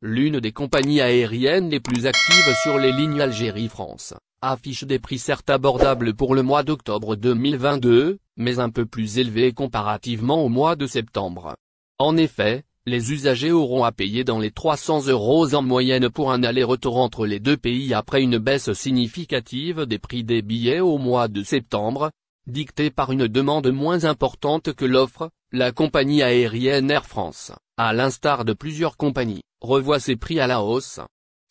l'une des compagnies aériennes les plus actives sur les lignes Algérie-France, affiche des prix certes abordables pour le mois d'octobre 2022, mais un peu plus élevés comparativement au mois de septembre. En effet, les usagers auront à payer dans les 300 € en moyenne pour un aller-retour entre les deux pays après une baisse significative des prix des billets au mois de septembre, dictée par une demande moins importante que l'offre. La compagnie aérienne Air France, à l'instar de plusieurs compagnies, revoit ses prix à la hausse.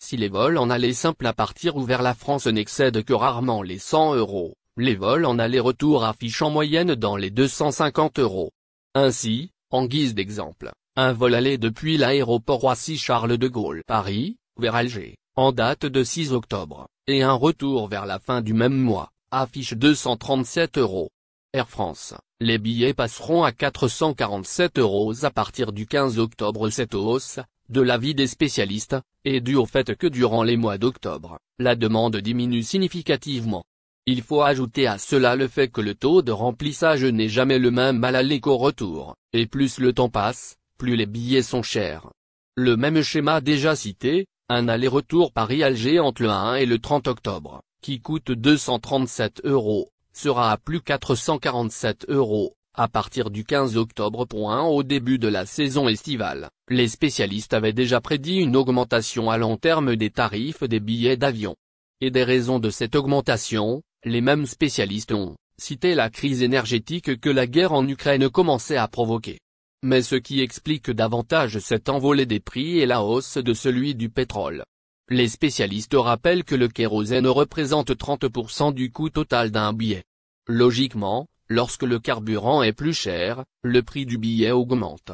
Si les vols en aller simple à partir ou vers la France n'excèdent que rarement les 100 €, les vols en aller-retour affichent en moyenne dans les 250 €. Ainsi, en guise d'exemple, un vol aller depuis l'aéroport Roissy-Charles de Gaulle Paris, vers Alger, en date de 6 octobre, et un retour vers la fin du même mois, affiche 237 €. Air France, les billets passeront à 447 € à partir du 15 octobre. Cette hausse, de l'avis des spécialistes, est due au fait que durant les mois d'octobre, la demande diminue significativement. Il faut ajouter à cela le fait que le taux de remplissage n'est jamais le même à l'aller qu'au retour, et plus le temps passe, plus les billets sont chers. Le même schéma déjà cité, un aller-retour Paris-Alger entre le 1 et le 30 octobre, qui coûte 237 €, sera à plus 447 € à partir du 15 octobre. Au début de la saison estivale, les spécialistes avaient déjà prédit une augmentation à long terme des tarifs des billets d'avion. Et des raisons de cette augmentation, les mêmes spécialistes ont cité la crise énergétique que la guerre en Ukraine commençait à provoquer. Mais ce qui explique davantage cette envolée des prix est la hausse de celui du pétrole. Les spécialistes rappellent que le kérosène représente 30% du coût total d'un billet. Logiquement, lorsque le carburant est plus cher, le prix du billet augmente.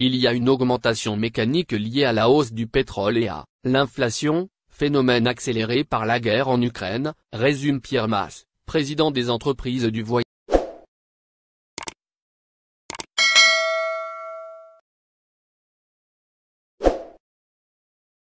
Il y a une augmentation mécanique liée à la hausse du pétrole et à l'inflation, phénomène accéléré par la guerre en Ukraine, résume Pierre Mas, président des entreprises du voyage.